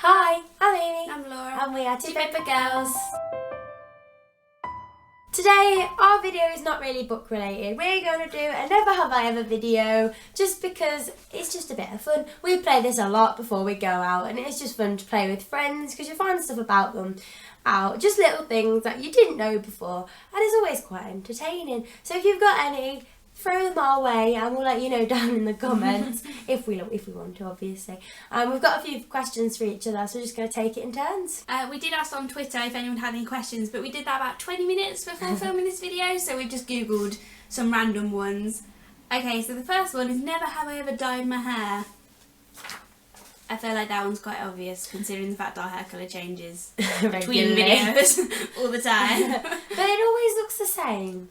Hi, I'm Amy. I'm Laura. And we are TwoPaperGirls. Today, our video is not really book related. We're going to do a Never Have I Ever video just because it's just a bit of fun. We play this a lot before we go out and it's just fun to play with friends because you find stuff about them out. Just little things that you didn't know before and it's always quite entertaining. So if you've got any, throw them our way and we'll let you know down in the comments if we want to, obviously. We've got a few questions for each other, so we're just going to take it in turns. We did ask on Twitter if anyone had any questions, but we did that about 20 minutes before filming this video, so we've just googled some random ones. Okay, so the first one is never have I ever dyed my hair. I feel like that one's quite obvious considering the fact our hair colour changes between videos all the time. But it always looks the same.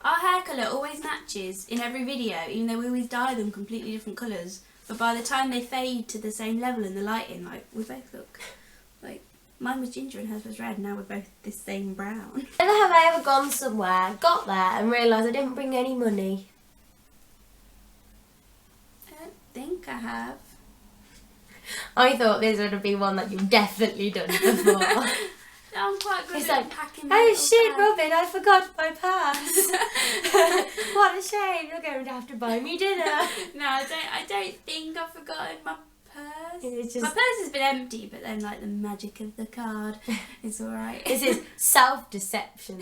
Our hair colour always matches in every video, even though we always dye them completely different colours. But by the time they fade to the same level in the lighting, like, we both look like, mine was ginger and hers was red, and now we're both the same brown. Never have I ever gone somewhere, got there and realised I didn't bring any money. I don't think I have. I thought this would be one that you've definitely done before. I'm quite good It's at like, packing oh my shit, bag. Robin, I forgot my purse. What a shame, you're going to have to buy me dinner. No, I don't think I've forgotten my purse. It's just, My purse has been empty, but then like the magic of the card is alright. this is self-deception.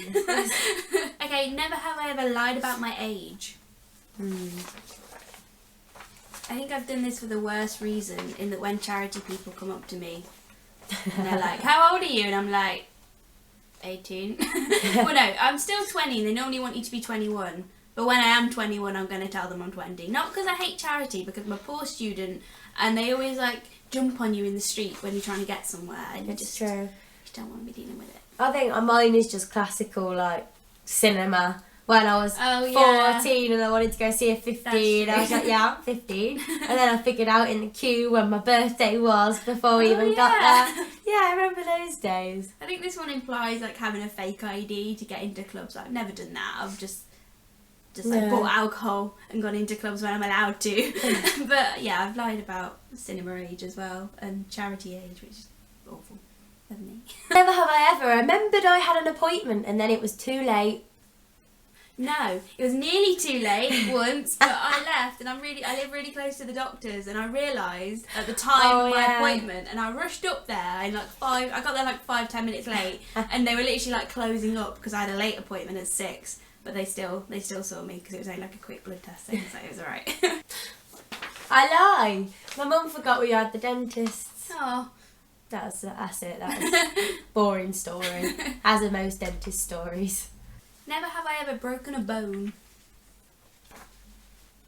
Okay, never have I ever lied about my age. I think I've done this for the worst reason, in that when charity people come up to me and they're like, how old are you? And I'm like, 18. Well, no, I'm still 20 and they normally want you to be 21. But when I am 21, I'm going to tell them I'm 20. Not because I hate charity, because I'm a poor student and they always like jump on you in the street when you're trying to get somewhere and It's true. you don't want to be dealing with it. I think mine is just classical, like, cinema. When I was 14 and I wanted to go see a 15, I was like, yeah, I'm 15. And then I figured out in the queue when my birthday was before we even got there. Yeah, I remember those days. I think this one implies like having a fake ID to get into clubs. I've never done that. I've just like bought alcohol and gone into clubs when I'm allowed to. But yeah, I've lied about cinema age as well and charity age, which is awful. Never have I ever remembered I had an appointment and then it was too late. No, it was nearly too late once, but I left and I live really close to the doctors and I realised at the time of my appointment and I rushed up there in like I got there like 5-10 minutes late and they were literally like closing up because I had a late appointment at 6, but they still saw me because it was only like a quick blood test thing, so it was alright. I lie. My mum forgot we had the dentist. Oh. That's it. That was boring story, as are most dentist stories. Never have I ever broken a bone.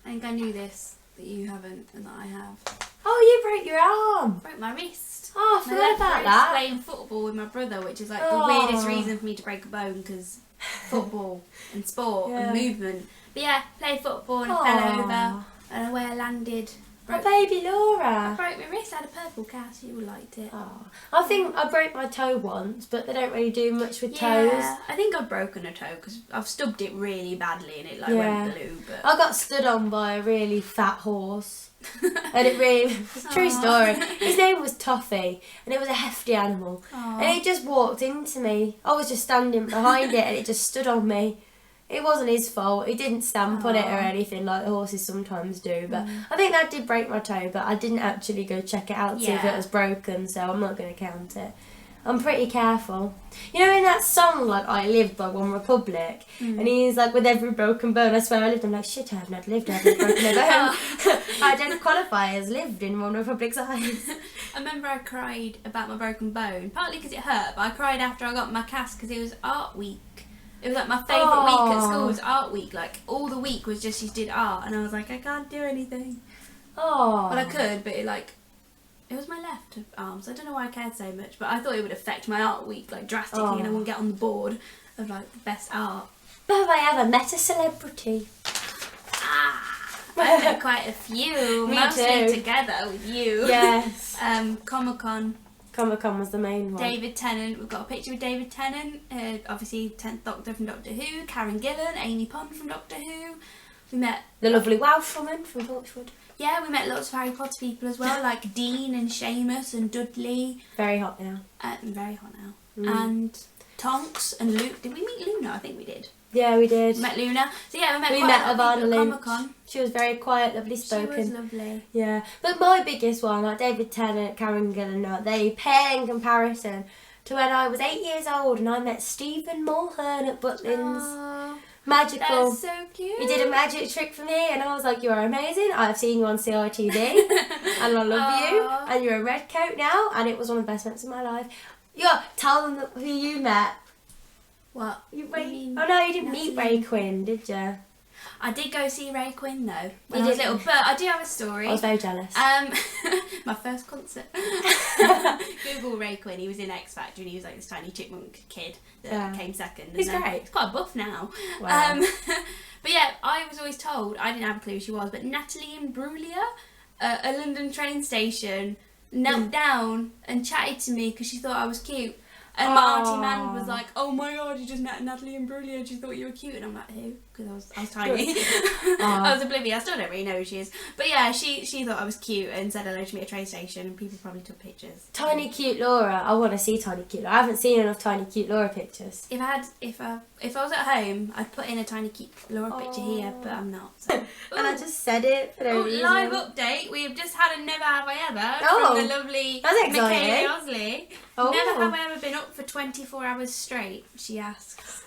I think I knew this, but you haven't, and that I have. Oh, you broke your arm. Broke my wrist. Oh, I forgot about that. Playing football with my brother, which is like the weirdest reason for me to break a bone, because football and sport and movement. But yeah, played football and fell over, and where I landed. My baby Laura. I broke my wrist. I had a purple cast. You all liked it. Oh. I think I broke my toe once, but they don't really do much with toes. I think I've broken a toe because I've stubbed it really badly and it like went blue. But I got stood on by a really fat horse, and it really true story. His name was Toffee, and it was a hefty animal, and it just walked into me. I was just standing behind it, and it just stood on me. It wasn't his fault. He didn't stamp on it or anything like horses sometimes do. But I think that did break my toe, but I didn't actually go check it out to see if it was broken, so I'm not going to count it. I'm pretty careful. You know in that song, like, I Lived by One Republic, and he's like, with every broken bone, I swear I lived. I'm like, shit, I have not lived, I haven't broken a bone. I don't qualify as lived in One Republic's eyes. I remember I cried about my broken bone, partly because it hurt, but I cried after I got my cast because it was art week. It was like my favourite week at school was art week. Like all the week was just you did art, and I was like, I can't do anything. Oh. Well, I could, but it was my left arm, so I don't know why I cared so much. But I thought it would affect my art week like drastically, and I wouldn't get on the board of like the best art. Have I ever met a celebrity? I've met quite a few, mostly together with you. Yes. Comic-Con. Comic-Con was the main one. David Tennant, we've got a picture with David Tennant, obviously 10th Doctor from Doctor Who, Karen Gillan, Amy Pond from Doctor Who. We met the lovely Welsh woman from Torchwood. Yeah, we met lots of Harry Potter people as well, like Dean and Seamus and Dudley. Very hot now. Very hot now. And Tonks and Luke. Did we meet Luna? I think we did. Yeah, we did. We met Luna. So yeah, we quite met a lot of people at Ivana Comic-Con. She was very quiet, lovely spoken. She was lovely. Yeah, but my biggest one, like David Tennant, Karen Gillan, they pale in comparison to when I was 8 years old and I met Stephen Mulhern at Butlins. Aww, Magical. that's so cute. He did a magic trick for me and I was like, you are amazing. I've seen you on CITV and I love you. And you're a red coat now, and it was one of the best moments of my life. Yeah, tell them who you met. What? Oh no, you didn't meet Ray Quinn, did you? I did go see Ray Quinn though when You I was did? little, but I do have a story. I was very jealous. My first concert. Google Ray Quinn. He was in X Factor and he was like this tiny chipmunk kid that came second. He's great. He's quite buff now. Wow. But yeah, I was always told, I didn't have a clue who she was, but Natalie Imbruglia at a London train station knelt down and chatted to me because she thought I was cute. And my auntie Man was like, "Oh my god, you just met Natalie Imbruglia and she thought you were cute." And I'm like, "Who?" Because I was tiny. I was oblivious. I still don't really know who she is. But yeah, she thought I was cute and said hello to me at a train station, and people probably took pictures. Tiny cute Laura. I want to see tiny cute Laura. I haven't seen enough tiny cute Laura pictures. If I was at home, I'd put in a tiny cute Laura picture here, but I'm not. So. And I just said it for no reason. Live update. We've just had a Never Have I Ever Oh, from the lovely that's exciting. Michaela Osley. Oh. Never have I ever been up for 24 hours straight, she asks.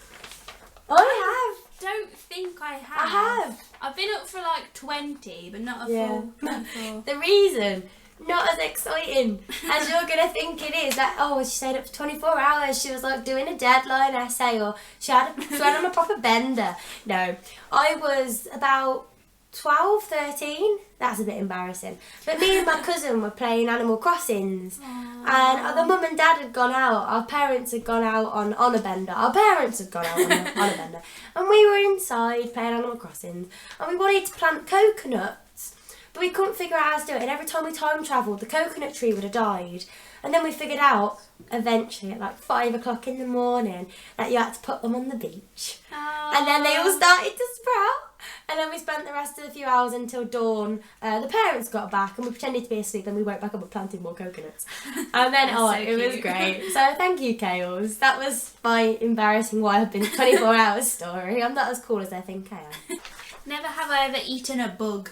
I Don't think I have. I have. I've been up for like 20, but not a full 24. The reason, not as exciting as you're going to think it is. That, oh, she stayed up for 24 hours. She was like doing a deadline essay, or she went on a proper bender. No, I was about 12, 13. That's a bit embarrassing. But me and my cousin were playing Animal Crossings. And the mum and dad had gone out. Our parents had gone out on a bender. Our parents had gone out on a bender. And we were inside playing Animal Crossings. And we wanted to plant coconuts. But we couldn't figure out how to do it. And every time we time travelled, the coconut tree would have died. And then we figured out, eventually, at like 5 o'clock in the morning, that you had to put them on the beach. And then they all started to sprout. And then we spent the rest of the few hours until dawn. The parents got back and we pretended to be asleep, and we woke back up and planted more coconuts. And then, it was great. So thank you, Kales. That was my embarrassing why I've been 24 hours story. I'm not as cool as I think I am. Never have I ever eaten a bug.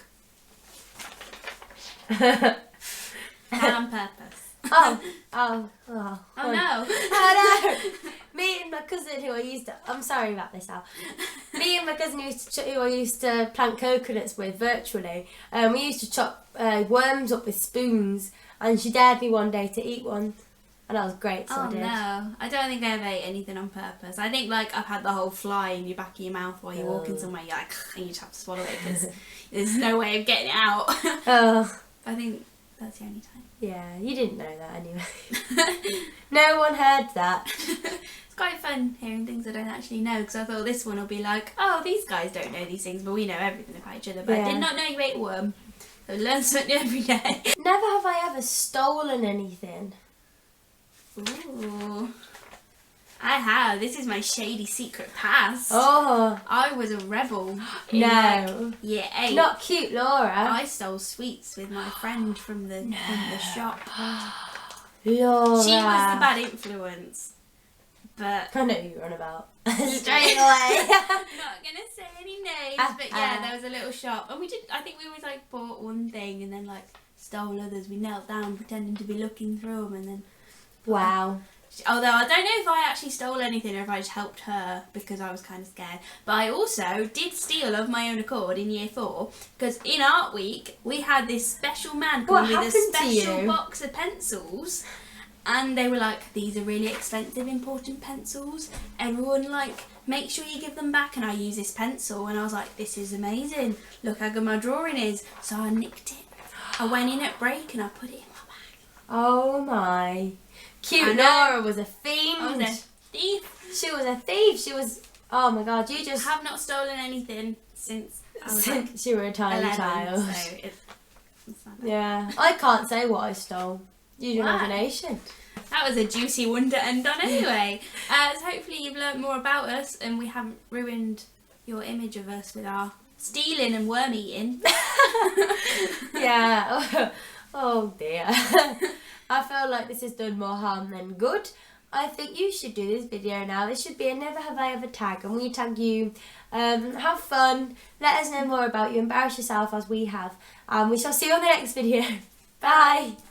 Not on purpose. Oh no. Oh no! Me and my cousin I'm sorry about this, Al. Me and my cousin who I used to plant coconuts with virtually, we used to chop worms up with spoons, and she dared me one day to eat one, and that was great, so I did. No, I don't think I ever ate anything on purpose. I think like I've had the whole fly in your back of your mouth while you're walking somewhere, you're like, and you just have to swallow it because there's no way of getting it out. I think that's the only time. Yeah, you didn't know that anyway. No one heard that. It's quite fun hearing things I don't actually know, because I thought this one will be like, oh, these guys don't know these things, but we know everything about each other. But I did not know you ate a worm. So I learn something every day. Never have I ever stolen anything. Ooh. I have. This is my shady secret past. Oh. I was a rebel. No. Year 8. Not cute, Laura. I stole sweets with my friend from the shop. Laura. She was the bad influence. But I know who you're on about. Straight away. Not gonna say any names, but yeah, there was a little shop, and I think we always like bought one thing and then like stole others. We knelt down pretending to be looking through them, and then wow. Although I don't know if I actually stole anything or if I just helped her because I was kind of scared. But I also did steal of my own accord in year 4, because in Art Week we had this special man come with a special box of pencils, and they were like, these are really expensive, important pencils. Everyone like, make sure you give them back, and I use this pencil. And I was like, this is amazing. Look how good my drawing is. So I nicked it. I went in at break and I put it in my bag. Oh my. Cute Laura was a fiend. I was a thief. She was a thief. She was, oh my god, you just... I have not stolen anything since I was you were a tiny 11, child. So it's not bad. Yeah, I can't say what I stole. Use your imagination. That was a juicy one to end on anyway. So hopefully you've learnt more about us and we haven't ruined your image of us with our stealing and worm eating. Yeah. Oh dear. I feel like this has done more harm than good. I think you should do this video now. This should be a never have I ever tag, and we tag you. Have fun. Let us know more about you. Embarrass yourself as we have. We shall see you on the next video. Bye.